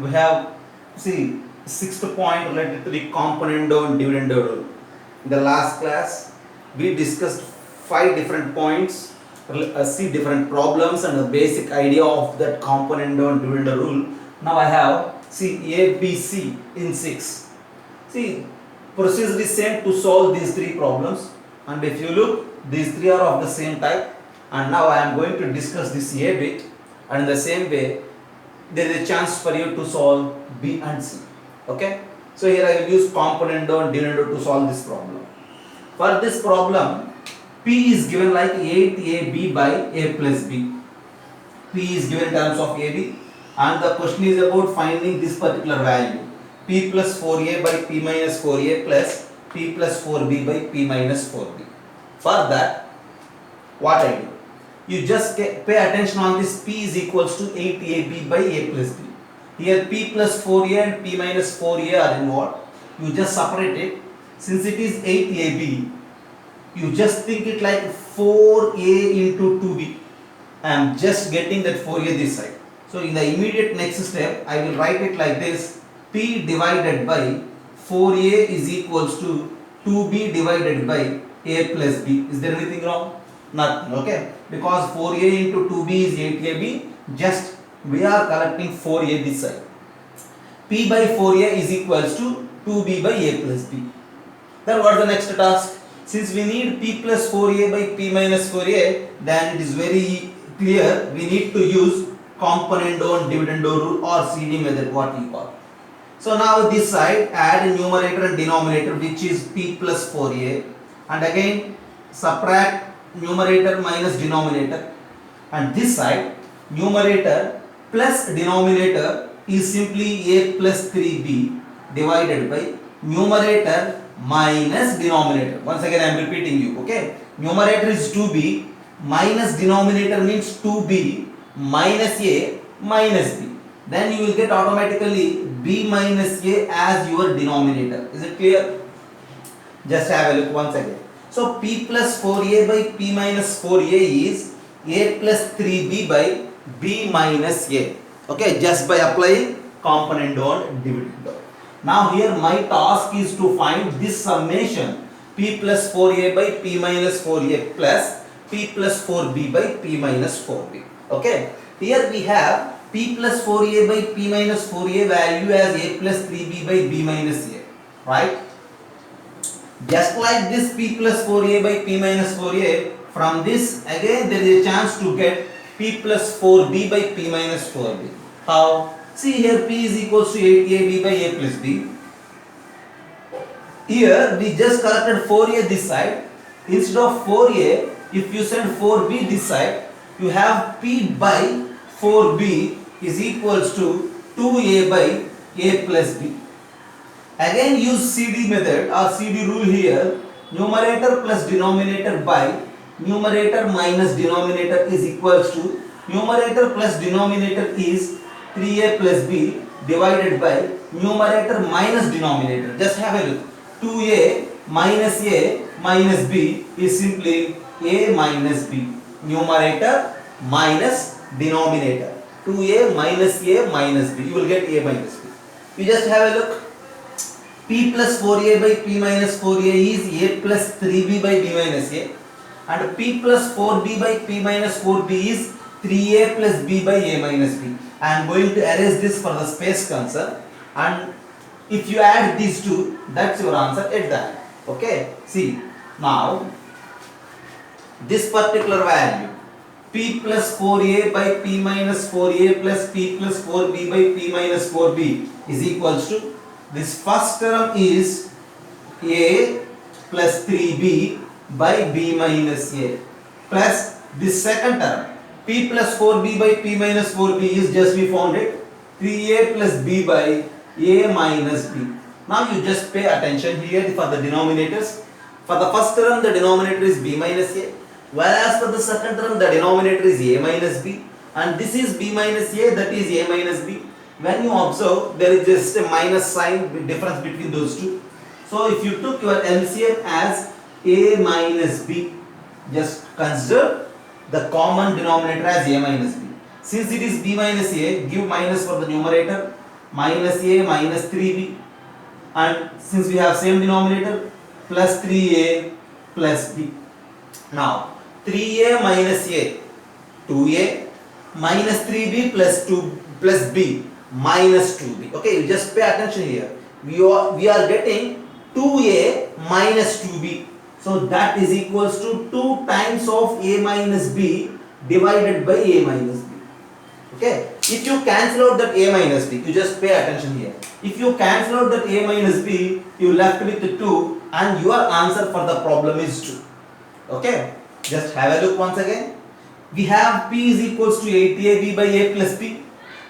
we have, see, sixth point related to the componendo and dividendo rule. In the last class, we discussed 5 different points, see different problems and the basic idea of that componendo and dividendo rule. Now I have, see, A, B, C in 6. See, procedure is same to solve these 3 problems, and if you look, these 3 are of the same type, and now I am going to discuss this A bit, and in the same way there is a chance for you to solve B and C. Okay, so here I will use componendo and dividendo to solve this problem. For this problem, P is given like 8AB by A plus B. P is given in terms of AB, and the question is about finding this particular value, P plus 4A by P minus 4A plus P plus 4B by P minus 4B. For that, what I do? You just pay attention on this. P is equals to 8AB by A plus B. Here P plus 4A and P minus 4A are involved. You just separate it. Since it is 8AB, you just think it like 4A into 2B. I am just getting that 4A this side. So in the immediate next step, I will write it like this. P divided by 4A is equals to 2B divided by A plus B. Is there anything wrong? Nothing. Okay, because 4A into 2B is 8AB, just we are collecting 4A this side. P by 4A is equals to 2B by A plus B. Then what is the next task? Since we need P plus 4A by P minus 4A, then it is very clear we need to use componendo and dividendo rule or CD method, what we call. So now this side add numerator and denominator, which is P plus 4A, and again subtract numerator minus denominator, and this side numerator plus denominator is simply A plus 3B divided by numerator minus denominator. Once again I am repeating you, okay? Numerator is 2B minus denominator means 2B minus A minus B. Then you will get automatically B minus A as your denominator. Is it clear? Just have a look once again. So P plus 4A by P minus 4A is A plus 3B by B minus A. Okay, just by applying componendo and dividendo. Now here my task is to find this summation P plus 4A by P minus 4A plus P plus 4B by P minus 4B. Okay, here we have P plus 4A by P minus 4A value as A plus 3B by B minus A, right? Just like this P plus 4A by P minus 4A, from this again there is a chance to get P plus 4B by P minus 4B. How? See here P is equals to 8AB by A plus B. Here we just collected 4A this side. Instead of 4A, if you send 4B this side, you have P by 4B is equals to 2A by A plus B. Again use CD method or CD rule here. Numerator plus denominator by numerator minus denominator is equals to numerator plus denominator is 3A plus B divided by numerator minus denominator. Just have a look. 2A minus B is simply A minus B. Numerator minus denominator. 2A minus B. You will get A minus B. You just have a look. P plus 4A by P minus 4A is A plus 3B by B minus A, and P plus 4B by P minus 4B is 3A plus B by A minus B. I am going to erase this for the space concern, and if you add these two, that's your answer at that. Okay, see now this particular value P plus 4A by P minus 4A plus P plus 4B by P minus 4B is equals to, this first term is A plus 3B by B minus A plus this second term P plus 4B by P minus 4B is, just we found it, 3A plus B by A minus B. Now you just pay attention here for the denominators. For the first term the denominator is B minus A, whereas for the second term the denominator is A minus B, and this is B minus A, that is A minus B. When you observe, there is just a minus sign difference between those two. So if you took your LCM as A minus B, just consider the common denominator as A minus B. Since it is B minus A, give minus for the numerator, minus a minus 3b, and since we have same denominator, plus 3a plus b. Now 3a minus a, 2a, minus 3b plus 2 plus b minus 2b. Okay, you just pay attention here. We are getting 2a minus 2b. So that is equals to 2 times of a minus b divided by a minus b. Okay, if you cancel out that a minus b, you just pay attention here. If you cancel out that a minus b, you left with 2 and your answer for the problem is 2. Okay, just have a look once again. We have p is equals to 8ab by a plus b,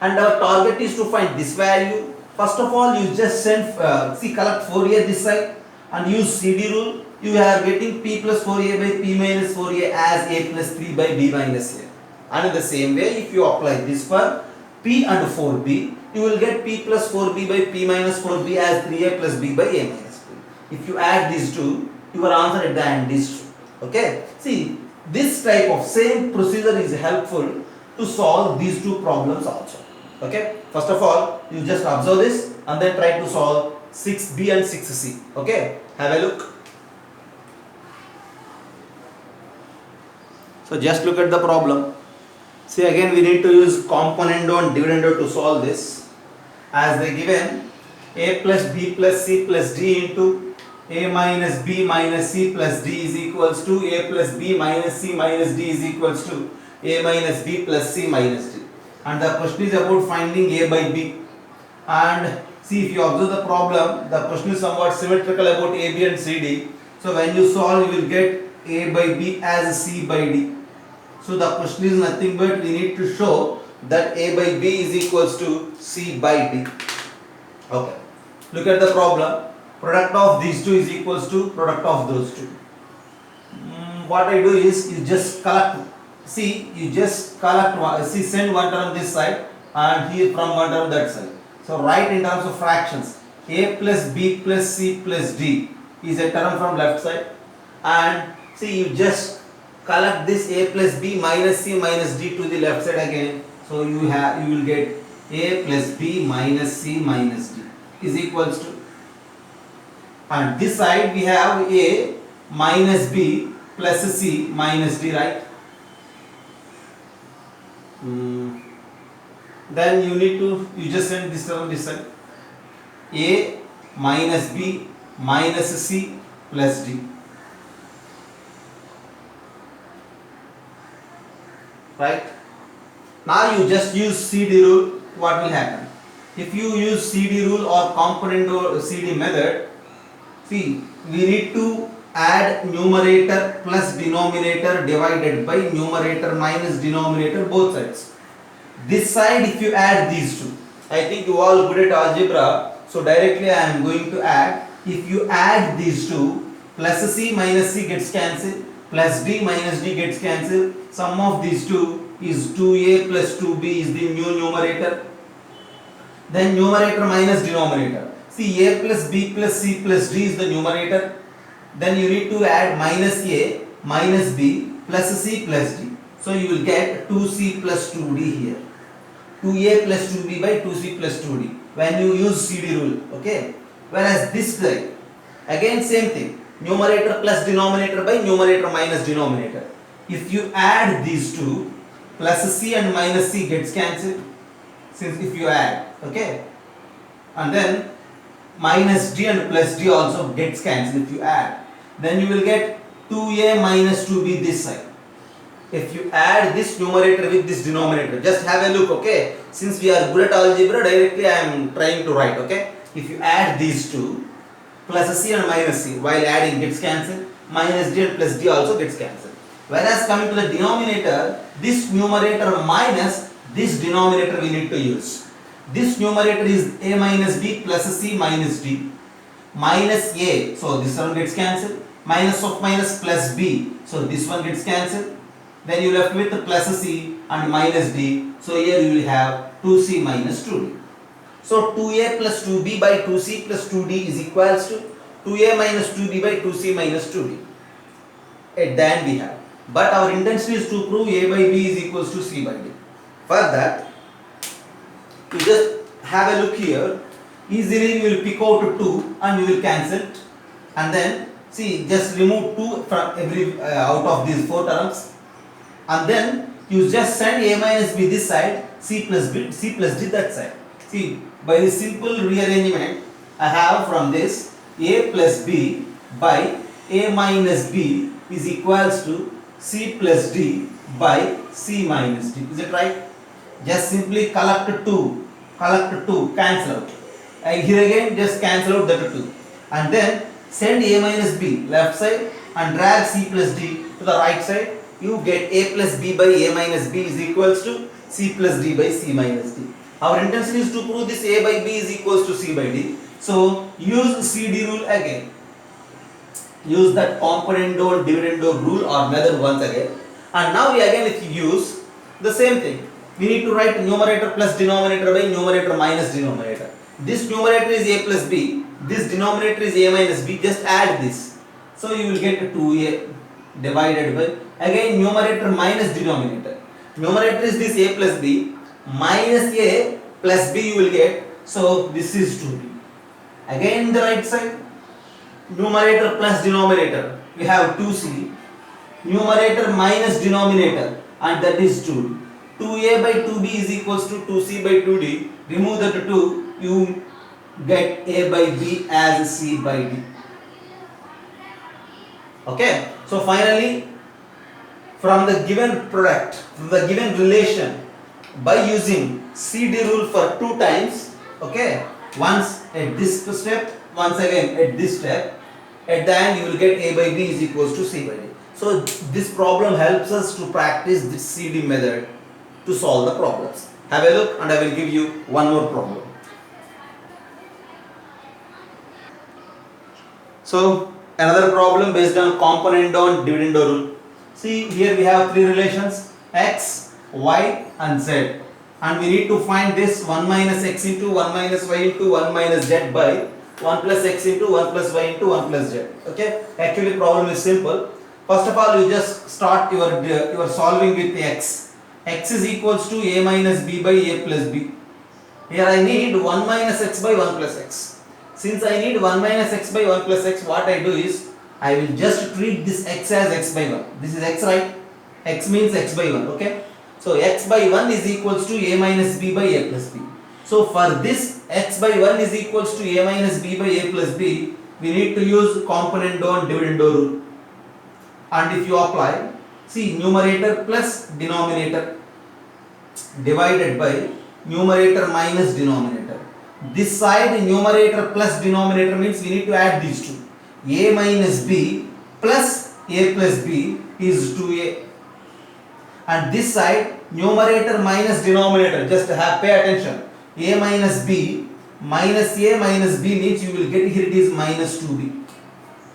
and our target is to find this value. First of all, you just send collect 4a this side and use CD rule. You are getting p plus 4a by p minus 4a as a plus 3 by b minus a. And in the same way, if you apply this for p and 4b, you will get p plus 4b by p minus 4b as 3a plus b by a minus b. If you add these two, your answer at the end is true. Okay, see, this type of same procedure is helpful to solve these two problems also. Okay, first of all, you just observe this and then try to solve 6b and 6c. Okay, have a look. So just look at the problem. See, again we need to use componendo and dividendo to solve this. As they given, a plus b plus c plus d into a minus b minus c plus d is equals to a plus b minus c minus d is equals to a minus b plus c minus d. And the question is about finding a by b. And see, if you observe the problem, the question is somewhat symmetrical about a, b and c, d. So when you solve, you will get a by b as c by d. So the question is nothing but we need to show that a by b is equals to c by d. Okay, look at the problem. Product of these two is equals to product of those two. What I do is you just collect. See, you just collect one. See, send one term this side and here from one term that side. So write in terms of fractions. A plus b plus c plus d is a term from left side, and see, you just collect this a plus b minus c minus d to the left side again. So you will get a plus b minus c minus d is equals to, and this side we have a minus b plus c minus d, right? Then you just send this term this side, a minus b minus c plus d, right? Now you just use CD rule. What will happen? If you use CD rule or componendo CD method, see, we need to add numerator plus denominator divided by numerator minus denominator both sides. This side, if you add these two, I think you all good at algebra, so directly I am going to add. If you add these two, plus c minus c gets cancelled, plus d minus d gets cancelled. Sum of these two is 2a plus 2b is the new numerator. Then numerator minus denominator. See, a plus b plus c plus d is the numerator. Then you need to add minus a minus b plus c plus d. So you will get 2c plus 2d here. 2a plus 2b by 2c plus 2d when you use CD rule. Okay. Whereas this guy, again same thing. Numerator plus denominator by numerator minus denominator. If you add these two, plus c and minus c gets cancelled. Since if you add, okay, and then minus d and plus d also gets cancelled if you add, then you will get 2a minus 2b this side. If you add this numerator with this denominator, just have a look, okay? Since we are good at algebra, directly I am trying to write, okay? If you add these two, plus c and minus c, while adding gets cancelled, minus d and plus d also gets cancelled. Whereas coming to the denominator, this numerator minus this denominator we need to use. This numerator is a minus b plus c minus d. Minus a, so this one gets cancelled. Minus of minus plus b, so this one gets cancelled. Then you left with the plus c and minus d. So here you will have 2c minus 2d. So 2a plus 2b by 2c plus 2d is equals to 2a minus 2b by 2c minus 2d. At the end we have. But our intention is to prove a by b is equals to c by d. For that, you just have a look here. Easily we will pick out 2 and we will cancel it. And then see, just remove 2 from every out of these 4 terms. And then you just send a minus b this side, c plus d that side. See, by this simple rearrangement, I have from this a plus b by a minus b is equals to c plus d by c minus d. Is it right? Just simply collect 2, cancel out. And here again, just cancel out that 2. And then send a minus b left side and drag c plus d to the right side. You get a plus b by a minus b is equals to c plus d by c minus d. Our intention is to prove this a by b is equals to c by d. So use CD rule again. Use that componendo dividendo rule or method once again. And now we again if you use the same thing. We need to write numerator plus denominator by numerator minus denominator. This numerator is a plus b. This denominator is a minus b. Just add this. So you will get 2a divided by again numerator minus denominator. Numerator is this a plus b minus a plus b you will get. So this is 2b. Again the right side, numerator plus denominator, we have 2c, numerator minus denominator, and that is 2d. 2a by 2b is equals to 2c by 2d. Remove that 2, you get a by b as c by d. Okay, so finally, from the given product, from the given relation, by using CD rule for 2 times, okay, once at this step, once again at this step, at the end you will get a by b is equals to c by d. So this problem helps us to practice this CD method to solve the problems. Have a look and I will give you one more problem. So another problem based on componendo dividendo rule. See, here we have 3 relations, x, y and z, and we need to find this 1 minus x into 1 minus y into 1 minus z by 1 plus x into 1 plus y into 1 plus z. Okay, actually problem is simple. First of all, you just start your solving with x. X is equals to a minus b by a plus b. Here I need 1 minus x by 1 plus x. Since I need 1 minus x by 1 plus x, what I do is I will just treat this x as x by 1. This is x, right? X means x by 1. Okay. So x by 1 is equals to a minus b by a plus b. So for this x by 1 is equals to a minus b by a plus b, we need to use componendo and dividendo rule. And if you apply, see, numerator plus denominator divided by numerator minus denominator. This side numerator plus denominator means we need to add these two. A minus b plus a plus b is 2a. And this side numerator minus denominator, just pay attention. A minus b minus a minus b means you will get here it is minus 2b.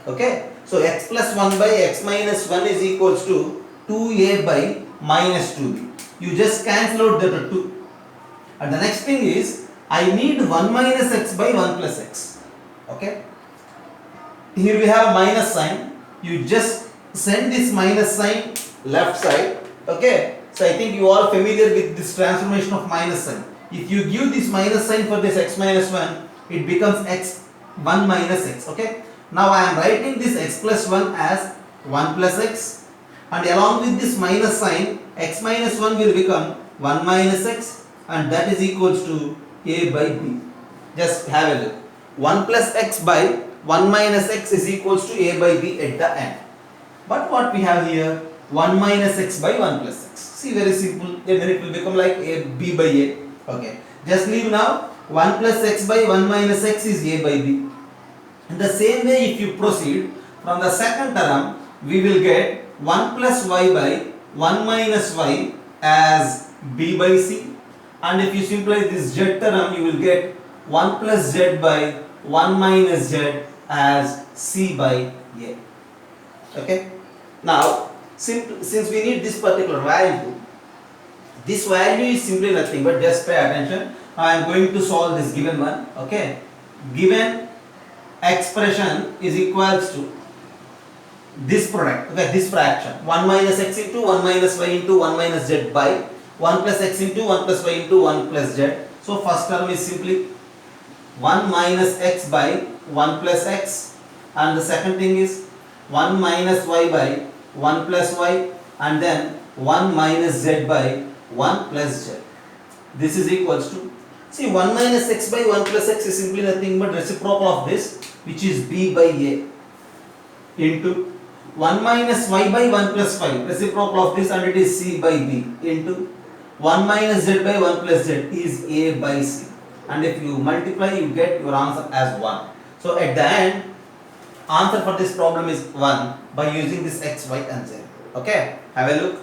Okay. So x plus 1 by x minus 1 is equals to 2a by minus 2b. You just cancel out the 2. And the next thing is I need 1 minus x by 1 plus x. Okay. Here we have minus sign. You just send this minus sign left side. Okay. So I think you are familiar with this transformation of minus sign. If you give this minus sign for this x minus 1, it becomes x 1 minus x. Okay. Now I am writing this x plus 1 as 1 plus x, and along with this minus sign, x minus 1 will become 1 minus x, and that is equals to a by b. Just have a look. 1 plus x by 1 minus x is equals to a by b at the end. But what we have here? 1 minus x by 1 plus x. See, very simple. Then it will become like a b by a. Okay. Just leave now. 1 plus x by 1 minus x is a by b. In the same way, if you proceed from the second term, we will get 1 plus y by 1 minus y as b by c. And if you simplify this z term, you will get 1 plus z by 1 minus z as c by a. Okay. Now, since we need this particular value, this value is simply nothing but just pay attention. I am going to solve this given one. Okay. Given expression is equals to this product, okay, this fraction 1 minus x into 1 minus y into 1 minus z by 1 plus x into 1 plus y into 1 plus z. So first term is simply 1 minus x by 1 plus x, and the second thing is 1 minus y by 1 plus y, and then 1 minus z by 1 plus z. This is equals to, see, 1 minus x by 1 plus x is simply nothing but reciprocal of this, which is b by a, into 1 minus y by 1 plus 5, reciprocal of this, and it is c by b, into 1 minus z by 1 plus z is a by c, and if you multiply you get your answer as 1. So at the end, answer for this problem is 1 by using this x, y and z. Okay, have a look.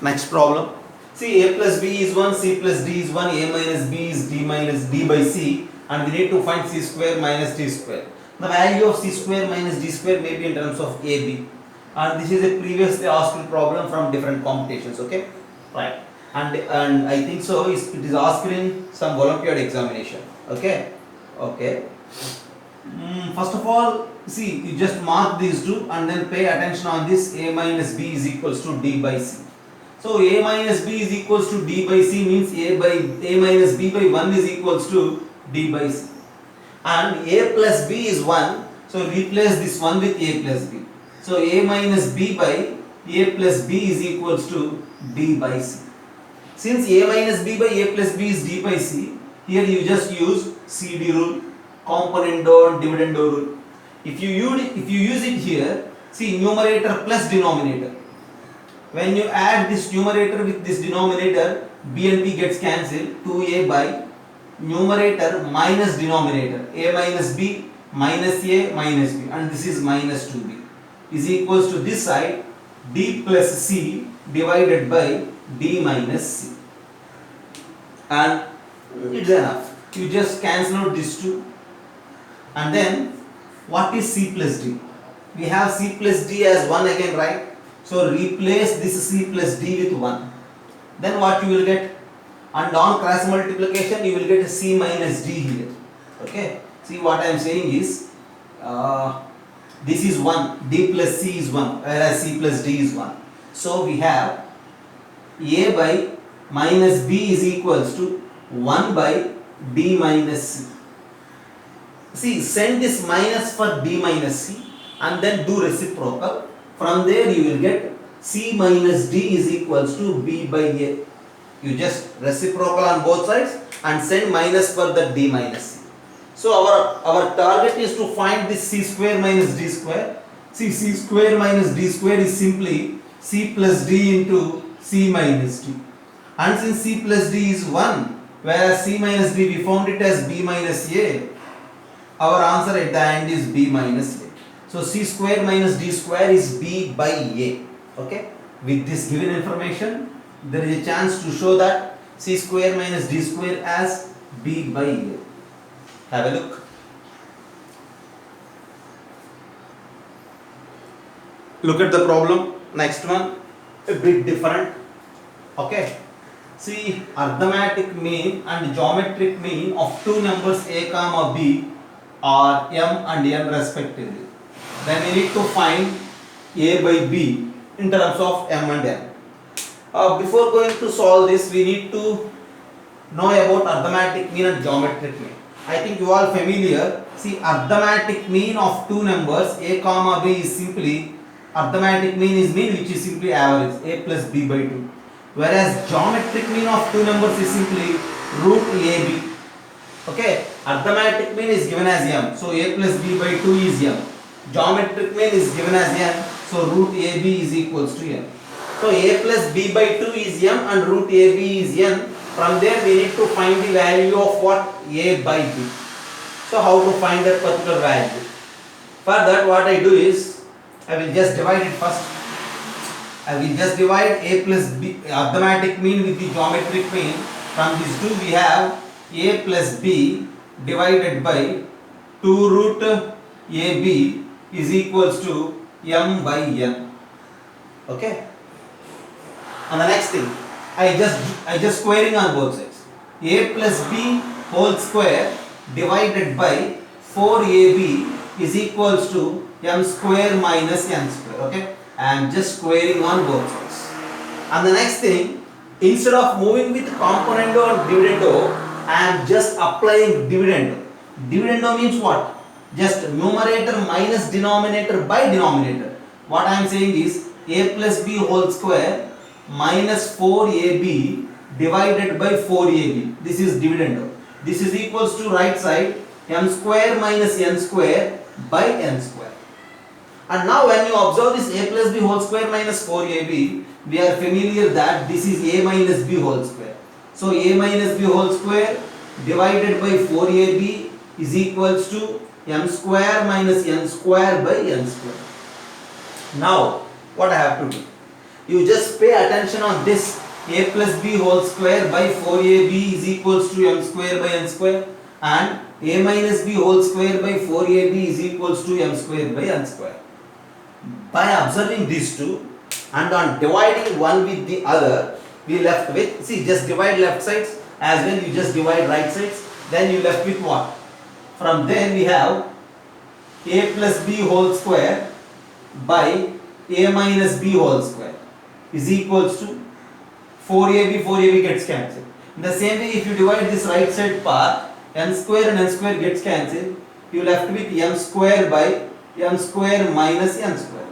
Next problem. See, a plus b is 1, c plus d is 1, a minus b is d minus d by c, and we need to find c square minus d square. The value of c square minus d square may be in terms of a, b, and this is a previously asked problem from different competitions. Okay, right, and I think so it is asked in some Olympiad examination. Okay, first of all, see, you just mark these two and then pay attention on this. A minus b is equals to d by c. So a minus b is equals to d by c means a minus b by 1 is equals to d by c, and a plus b is 1, so replace this 1 with a plus b. So a minus b by a plus b is equals to d by c. Since a minus b by a plus b is d by c, here you just use CD rule, componendo dividendo rule. If you use it here, see, numerator plus denominator. When you add this numerator with this denominator, b and b gets cancelled. 2a by numerator minus denominator, a minus b minus a minus b, and this is minus 2b, is equals to this side d plus c divided by d minus c, and it's enough. You just cancel out these two, and then what is c plus d? We have c plus d as 1 again, right? So replace this c plus d with 1. Then what you will get? And on cross multiplication you will get a c minus d here. Okay. See, what I am saying is, this is 1, d plus c is 1, whereas c plus d is 1. So we have a by minus b is equals to 1 by d minus c. See, send this minus for d minus c and then do reciprocal. From there you will get c minus d is equals to b by a. You just reciprocal on both sides and send minus for the d minus c. So our target is to find this c square minus d square. See, c square minus d square is simply c plus d into c minus d. And since c plus d is 1, whereas c minus d we found it as b minus a, our answer at the end is b minus a. So c square minus d square is b by a. Okay. With this given information, there is a chance to show that c square minus d square as b by a. Have a look. Look at the problem. Next one, a bit different. Okay. See, arithmetic mean and geometric mean of two numbers a comma b are m and n respectively. Then we need to find a by b in terms of m and n. Before going to solve this, we need to know about arithmetic mean and geometric mean. I think you all familiar. See, arithmetic mean of two numbers a comma b is simply, arithmetic mean is mean which is simply average, a plus b by 2. Whereas geometric mean of two numbers is simply root ab. Okay, arithmetic mean is given as m, so a plus b by 2 is m. Geometric mean is given as n, so root ab is equals to n. So a plus b by 2 is m and root ab is n. From there we need to find the value of what? A by b. So how to find that particular value? For that, what I do is, I will just divide it first. I will just divide a plus b, arithmetic mean with the geometric mean. From these two we have a plus b divided by 2 root ab is equals to m by n. Okay. And the next thing, I just squaring on both sides. A plus b whole square divided by 4ab is equals to m square minus n square. Okay. I am just squaring on both sides. And the next thing, instead of moving with componendo or dividendo, I am just applying dividendo. Dividendo means what? Just numerator minus denominator by denominator. What I am saying is a plus b whole square minus 4ab divided by 4ab. This is dividendo. This is equals to right side m square minus n square by n square. And now when you observe this a plus b whole square minus 4ab, we are familiar that this is a minus b whole square. So a minus b whole square divided by 4ab is equals to m square minus n square by n square. Now what I have to do? You just pay attention on this. A plus b whole square by 4ab is equals to m square by n square, and a minus b whole square by 4ab is equals to m square by n square. By observing these two and on dividing one with the other, we left with, see, just divide left sides as well, you just divide right sides, then you left with what? From there we have a plus b whole square by a minus b whole square is equals to 4ab gets cancelled. In the same way, if you divide this right side part, n square and n square gets cancelled, you left with m square by m square minus n square.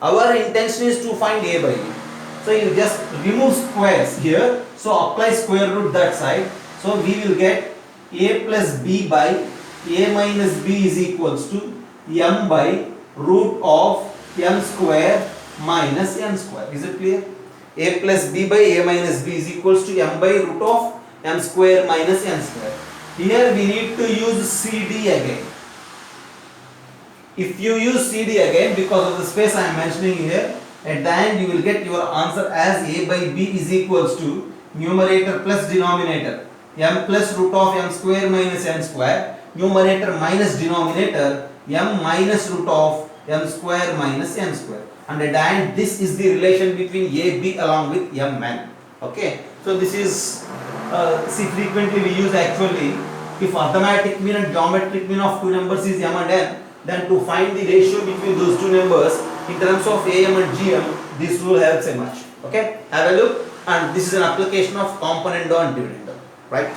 Our intention is to find a by b. So you just remove squares here, so apply square root that side. So we will get a plus b by a minus b is equals to m by root of m square minus n square. Is it clear? A plus b by a minus b is equals to m by root of m square minus n square. Here we need to use CD again. If you use CD again, because of the space I am mentioning here, at the end you will get your answer as a by b is equals to numerator plus denominator m plus root of m square minus n square, numerator minus denominator m minus root of m square minus n square, and at the end this is the relation between a b along with m n. Okay, so this is see, frequently we use actually, if arithmetic mean and geometric mean of two numbers is m and n, then to find the ratio between those two numbers in terms of am and gm, this rule helps a much. Okay, have a look, and this is an application of componendo and dividendo, right?